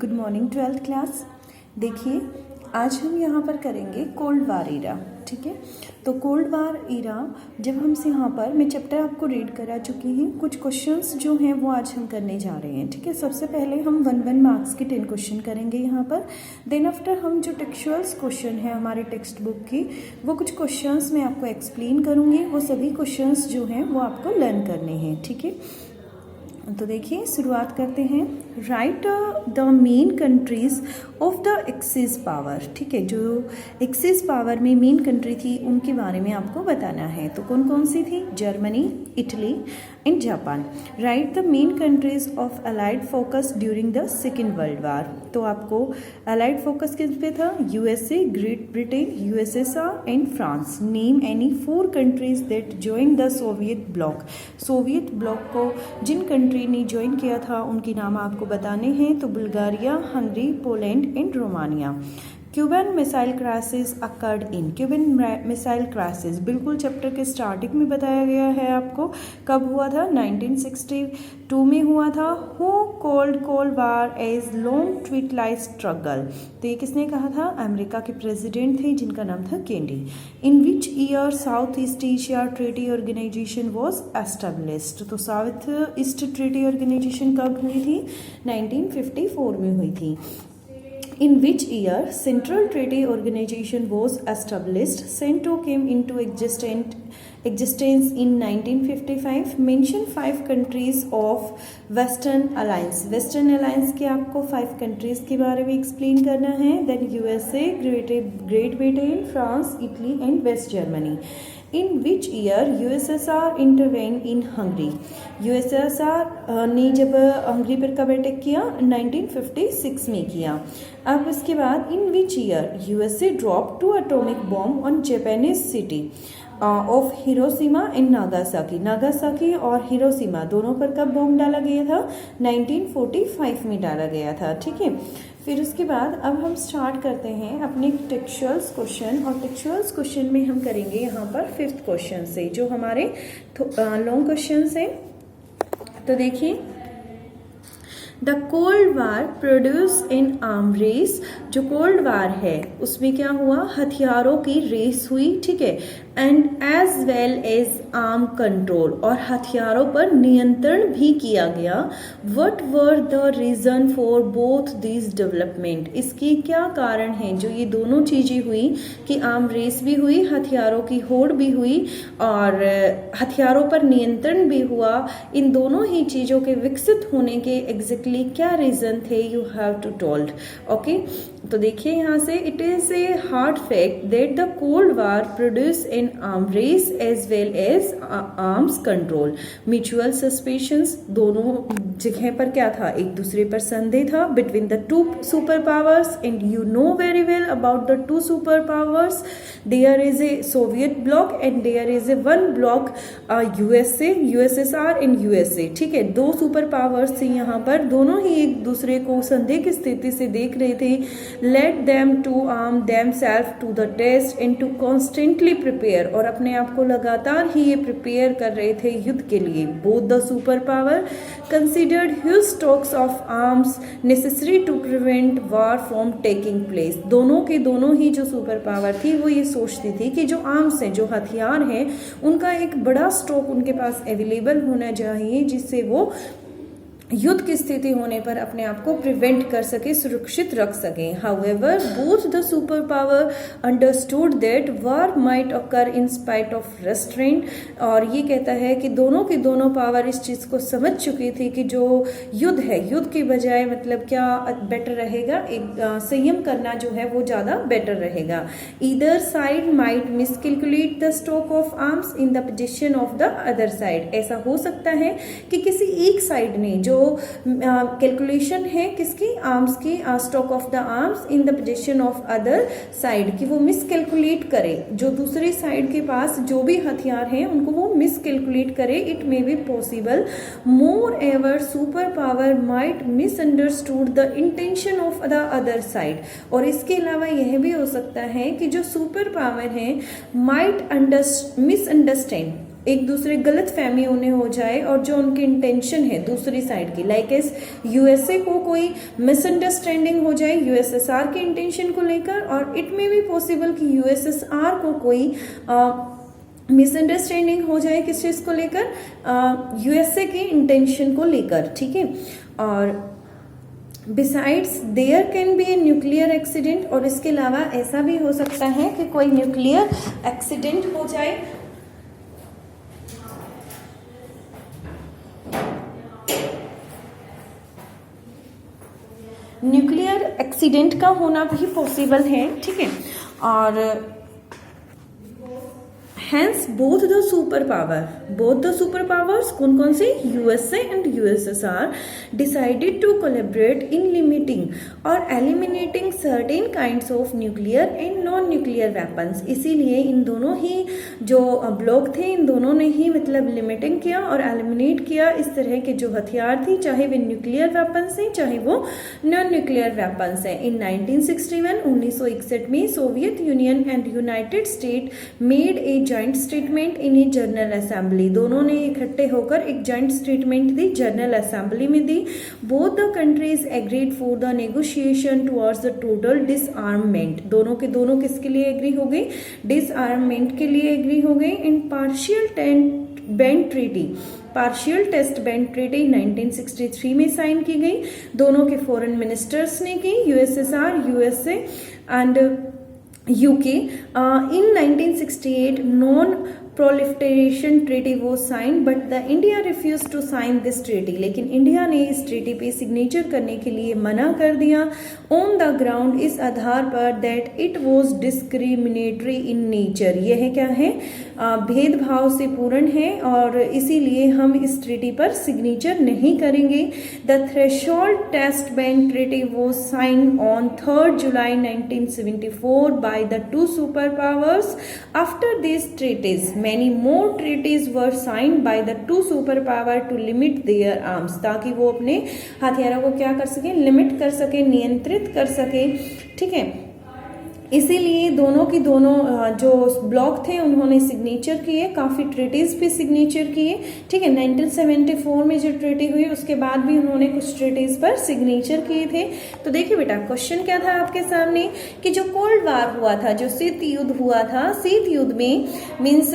Good morning 12th class. देखिए आज हम यहाँ पर करेंगे कोल्ड वार ईरा। ठीक है, तो कोल्ड वार ईरा जब हमसे यहाँ पर मैं चैप्टर आपको रीड करा चुकी हूँ। कुछ क्वेश्चंस जो हैं वो आज हम करने जा रहे हैं। ठीक है, सबसे पहले हम 1 मार्क्स के 10 क्वेश्चन करेंगे यहाँ पर। देन आफ्टर हम जो टेक्सचुअल्स क्वेश्चन है हमारे टेक्स्ट बुक की, वो कुछ क्वेश्चंस मैं आपको एक्सप्लेन करूँगी। वो सभी क्वेश्चंस जो हैं वो आपको लर्न करने हैं। ठीक है, तो देखिए शुरुआत करते हैं। Right the main countries of the axis power. ठीक है, जो एक्सिस पावर में मेन कंट्री थी उनके बारे में आपको बताना है। तो कौन कौन सी थी? Germany, Italy and Japan. Right the main countries of allied focus during the second world war. तो आपको अलाइड फोकस किस पे था? USA, great Britain, USSR and France. Name any 4 countries that join the Soviet block. Soviet block को जिन country ने join किया था उनके नाम आपको बताने हैं। तो Bulgaria, Hungary, Poland and Romania. Cuban missile crisis occurred in. Cuban missile crisis बिल्कुल चैप्टर के स्टार्टिंग में बताया गया है आपको। कब हुआ था? 1962 में हुआ था। Who called cold war as long twilight struggle. तो ये किसने कहा था? अमेरिका के प्रेसिडेंट थे जिनका नाम था Kennedy. In which year South East Asia treaty organization was established. तो साउथ ईस्ट ट्रीटी ऑर्गेनाइजेशन कब हुई थी? 1954 में हुई थी। In which year Central Treaty Organization was established? CENTO came into existence in 1955. Mention 5 countries of Western Alliance. Western Alliance के आपको 5 countries के बारे में explain करना है। Then USA, Great Britain, France, Italy and West Germany. In which year USSR intervened in Hungary? USSR ने जब Hungary पर कब अटैक किया? 1956 में किया। अब इसके बाद in which year USA dropped 2 atomic bomb on Japanese city of Hiroshima and Nagasaki. Nagasaki और हिरोशिमा दोनों पर कब बॉम्ब डाला गया था? 1945 में डाला गया था। ठीक है, फिर उसके बाद अब हम स्टार्ट करते हैं अपने टेक्सचुअल्स क्वेश्चन। और टेक्सचुअल्स क्वेश्चन में हम करेंगे यहाँ पर 5th क्वेश्चन से, जो हमारे लॉन्ग क्वेश्चन हैं। तो देखिए, the cold war produce in arm race. जो कोल्ड वार है उसमें क्या हुआ? हथियारों की रेस हुई। ठीक है, and as well as arm control, और हथियारों पर नियंत्रण भी किया गया। What were the reason for both this development. इसके क्या कारण हैं जो ये दोनों चीजें हुई कि आर्म रेस भी हुई, हथियारों की होड़ भी हुई और हथियारों पर नियंत्रण भी हुआ। इन दोनों ही चीजों के विकसित होने के एग्जैक्टली क्या रीजन थे? You have to told. Okay, तो देखिए यहाँ से, it is a hard fact that the cold war produce an arm race as well as arms control. Mutual suspicions, दोनों जगह पर क्या था? एक दूसरे पर संदेह था between the 2 super powers. And you know very well about the 2 super powers. There is a Soviet bloc and there is a 1 bloc USA, USSR and USA. ठीक है, 2 सुपर पावर्स थी यहाँ पर, दोनों ही एक दूसरे को संदेह की स्थिति से देख रहे थे। Let them to arm them self to the test and to constantly prepare, और अपने आप को लगातार ही ये प्रिपेयर कर रहे थे युद्ध के लिए। Both the super power considered huge stocks of arms necessary to prevent war from taking place. दोनों के दोनों ही जो सुपर पावर थी वो ये सोचती थी कि जो आर्म्स हैं, जो हथियार हैं, उनका एक बड़ा स्टॉक उनके पास अवेलेबल होना चाहिए जिससे वो युद्ध की स्थिति होने पर अपने आप को प्रिवेंट कर सके, सुरक्षित रख सके। However both the super power understood that war might occur in spite of restaurant. और ये कहता है कि दोनों की दोनों पावर इस चीज को समझ चुकी थी कि जो युद्ध है, युद्ध की बजाय मतलब क्या बेटर रहेगा, एक संयम करना जो है वो ज्यादा बेटर रहेगा। Either side might miscalculate the stock of arms in the position of the other side. ऐसा हो सकता है कि किसी एक साइड ने जो कैलकुलेशन है किसकी? आर्म्स की, stock of the arms in the position of other side, कि वो मिसकैलकुलेट करे। जो दूसरी साइड के पास जो भी हथियार हैं उनको वो मिसकैलकुलेट करे। It may be possible. More ever super power might misunderstood the intention of the other side. और इसके अलावा यह भी हो सकता है कि जो सुपर पावर है माइट मिसअंडरस्टैंड एक दूसरे गलत फहमी उन्हें हो जाए और जो उनकी इंटेंशन है दूसरी साइड की, लाइक एस यूएसए को कोई मिसअंडरस्टैंडिंग हो जाए यूएसएसआर की इंटेंशन को लेकर, और इट मे बी पॉसिबल कि यूएसएसआर को कोई मिसअंडरस्टैंडिंग हो जाए किस चीज़ को लेकर, यूएसए के इंटेंशन को लेकर, ठीक है। और besides there can be a nuclear accident, और इसके अलावा ऐसा भी हो सकता है कि कोई न्यूक्लियर एक्सीडेंट हो जाए। न्यूक्लियर एक्सीडेंट का होना भी पॉसिबल है, ठीक है। और hence both the super powers कौन कौन से, USA and USSR decided to collaborate in limiting और eliminating certain kinds of nuclear and non nuclear weapons. इसीलिए इन दोनों ही जो ब्लॉक थे, इन दोनों ने ही मतलब लिमिटिंग किया और एलिमिनेट किया इस तरह के जो हथियार थी, चाहे वे न्यूक्लियर वेपन्स हैं चाहे वो नॉन न्यूक्लियर वेपन्स हैं। इन 1961 में Soviet Union and United State made a joint statement in a general assembly. दोनों ने इकट्ठे होकर एक जॉइंट स्टेटमेंट दी, जनरल असेंबली में दी। Both the countries agreed for the negotiation towards the total disarmament. दोनों के दोनों किसके लिए एग्री हो गई, डिसआर्ममेंट के लिए एग्री हो गई। इन पार्शियल टेस्ट बैंड ट्रीटी 1963 में साइन की गई। दोनों के फॉरेन मिनिस्टर्स ने की, USSR, USA and UK. in 1968 non-proliferation treaty was signed but the India refused to sign this treaty। लेकिन इंडिया ने इस ट्रीटी पे सिग्नेचर करने के लिए मना कर दिया ऑन द ग्राउंड, इस आधार पर that it was discriminatory in nature. यह है क्या है, भेदभाव से पूर्ण है और इसीलिए हम इस ट्रीटी पर सिग्नेचर नहीं करेंगे। The threshold test band treaty was signed on 3 July 1974 by the two super powers. After this treaties many more treaties were signed by the two superpower to limit their arms, ताकि वो अपने हथियारों को क्या कर सके, लिमिट कर सके, नियंत्रित कर सके, ठीक है। इसीलिए दोनों की दोनों जो ब्लॉक थे उन्होंने सिग्नेचर किए, काफ़ी ट्रीटीज पे सिग्नेचर किए, ठीक है। 1974 में जो ट्रीटी हुई उसके बाद भी उन्होंने कुछ ट्रीटीज पर सिग्नेचर किए थे। तो देखिए बेटा, क्वेश्चन क्या था आपके सामने कि जो कोल्ड वार हुआ था, जो शीत युद्ध हुआ था, शीत युद्ध में मीन्स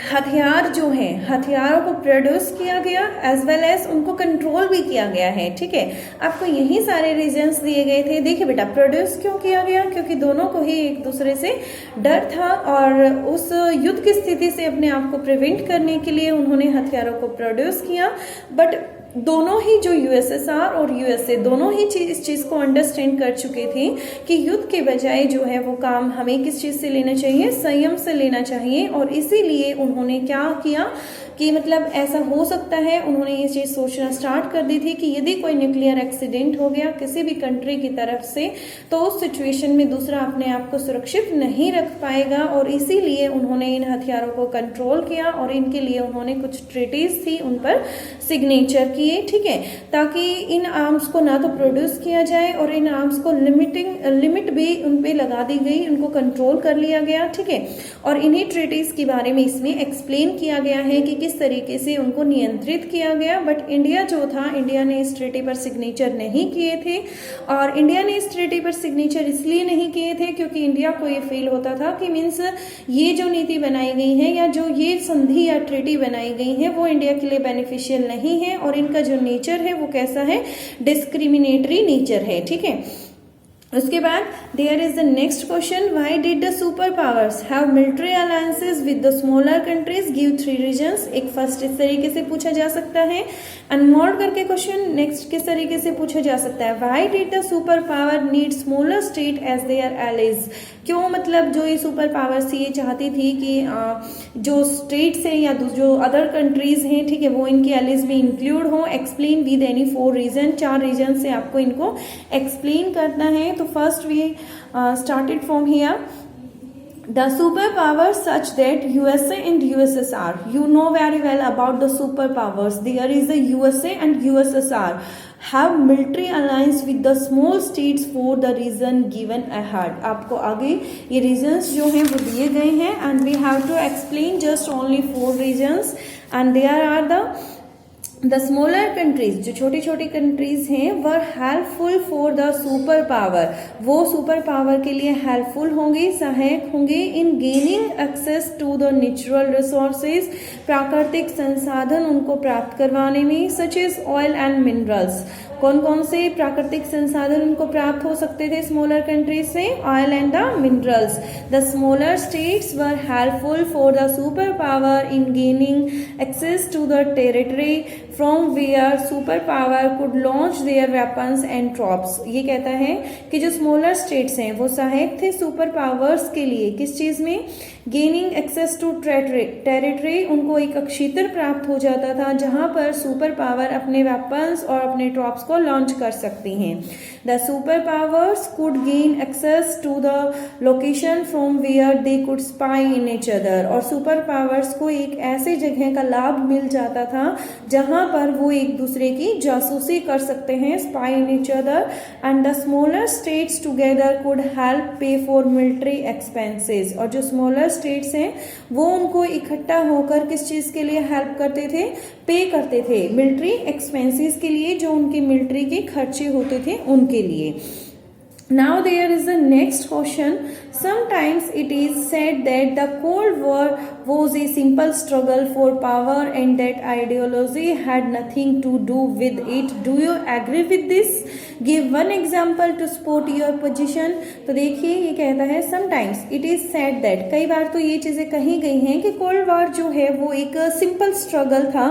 हथियार जो हैं, हथियारों को प्रोड्यूस किया गया एज वेल एज उनको कंट्रोल भी किया गया है, ठीक है। आपको यही सारे रीजंस दिए गए थे। देखिए बेटा, प्रोड्यूस क्यों किया गया, क्योंकि दोनों को ही एक दूसरे से डर था और उस युद्ध की स्थिति से अपने आप को प्रिवेंट करने के लिए उन्होंने हथियारों को प्रोड्यूस किया। बट दोनों ही जो यूएसएसआर और यूएसए दोनों ही इस चीज़ को अंडरस्टैंड कर चुके थे कि युद्ध के बजाय जो है वो काम हमें किस चीज़ से लेना चाहिए, संयम से लेना चाहिए। और इसीलिए उन्होंने क्या किया कि मतलब ऐसा हो सकता है, उन्होंने ये चीज़ सोचना स्टार्ट कर दी थी कि यदि कोई न्यूक्लियर एक्सीडेंट हो गया किसी भी कंट्री की तरफ से तो उस सिचुएशन में दूसरा अपने आप को सुरक्षित नहीं रख पाएगा। और इसीलिए उन्होंने इन हथियारों को कंट्रोल किया और इनके लिए उन्होंने कुछ ट्रीटीज थी उन पर सिग्नेचर किए, ठीक है, ताकि इन आर्म्स को ना तो प्रोड्यूस किया जाए और इन आर्म्स को लिमिट भी उन पे लगा दी गई, उनको कंट्रोल कर लिया गया, ठीक है। और इन्हीं ट्रीटीज के बारे में इसमें एक्सप्लेन किया गया है कि किस तरीके से उनको नियंत्रित किया गया। बट इंडिया जो था, इंडिया ने इस ट्रीटी पर सिग्नेचर नहीं किए थे। और इंडिया ने इस ट्रीटी पर सिग्नेचर इसलिए नहीं किए थे क्योंकि इंडिया को ये फील होता था कि मीन्स ये जो नीति बनाई गई है या जो ये संधि या ट्रीटी बनाई गई है वो इंडिया के लिए बेनिफिशियल नहीं है और इनका जो नेचर है वो कैसा है, डिस्क्रिमिनेटरी नेचर है, ठीक है। उसके बाद there is the next question, why did the super powers have military alliances with the smaller countries, give 3 reasons. एक फर्स्ट इस तरीके से पूछा जा सकता है, अनमोल्ड करके क्वेश्चन नेक्स्ट किस तरीके से पूछा जा सकता है, why did the super power need smaller state as their allies. क्यों, मतलब जो ये सुपर पावर्स थी ये चाहती थी कि जो स्टेट्स हैं या जो अदर कंट्रीज हैं, ठीक है, वो इनके एलाइज में इंक्लूड हो। Explain with any 4 reason, 4 reason से आपको इनको एक्सप्लेन करना है। तो first we started from here. The superpowers such that USA and USSR, you know very well about the superpowers. There is a USA and USSR have military alliance with the small states for the reason given ahead. आपको आगे ये regions जो हैं वो दिए गए हैं and we have to explain just only 4 reasons and there are the smaller countries, जो छोटी छोटी कंट्रीज हैं were helpful for the super power, वो सुपर पावर के लिए हेल्पफुल होंगे, सहायक होंगे in gaining access to the natural resources, प्राकृतिक संसाधन उनको प्राप्त करवाने में, such as oil and minerals. कौन कौन से प्राकृतिक संसाधन उनको प्राप्त हो सकते थे स्मॉलर कंट्रीज से? Oil and the minerals. The smaller states were helpful for the super power in gaining access to the territory from where super power could launch their weapons and troops. ये कहता है कि जो smaller states हैं वो सहायक थे super powers के लिए, किस चीज में? गेनिंग एक्सेस टू टेरिटरी, उनको एक क्षेत्र प्राप्त हो जाता था जहां पर सुपर पावर अपने वेपन्स और अपने ट्रॉप्स को लॉन्च कर सकती हैं। The super powers could gain access to the location from where they could spy in each other, और सुपर पावर्स को एक ऐसे जगह का लाभ मिल जाता था जहां पर वो एक दूसरे की जासूसी कर सकते हैं, spy in each other. And the smaller states together could help पे फॉर मिलिट्री एक्सपेंसेस, और जो स्मॉलर स्टेट्स हैं वो उनको इकट्ठा होकर किस चीज के लिए हेल्प करते थे? पे करते थे मिलिट्री एक्सपेंसेस के लिए, जो उनके मिलिट्री के खर्चे होते थे उनके लिए। Now there is the next question. Sometimes it is said that the Cold War was a simple struggle for power and that ideology had nothing to do with it. Do you agree with this? Give one example to support your position. तो देखिए ये कहता है sometimes it is said that, कई बार तो ये चीजें कही गई हैं कि कोल्ड वॉर जो है वो एक सिंपल स्ट्रगल था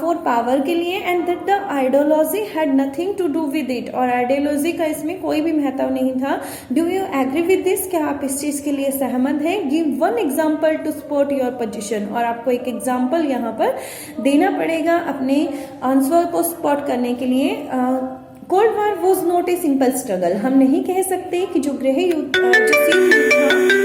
फॉर पावर के लिए and that the ideology had nothing to do with it, और आइडियोलॉजी का इसमें कोई भी महत्व नहीं था। Do you agree with this? क्या आप इस चीज के लिए सहमत हैं? Give one example to support your position, और आपको एक एग्जाम्पल यहाँ पर देना पड़ेगा अपने आंसर को सपोर्ट करने के लिए। Cold war was not a simple struggle, हम नहीं कह सकते कि जो गृह युद्ध जो शीत युद्ध था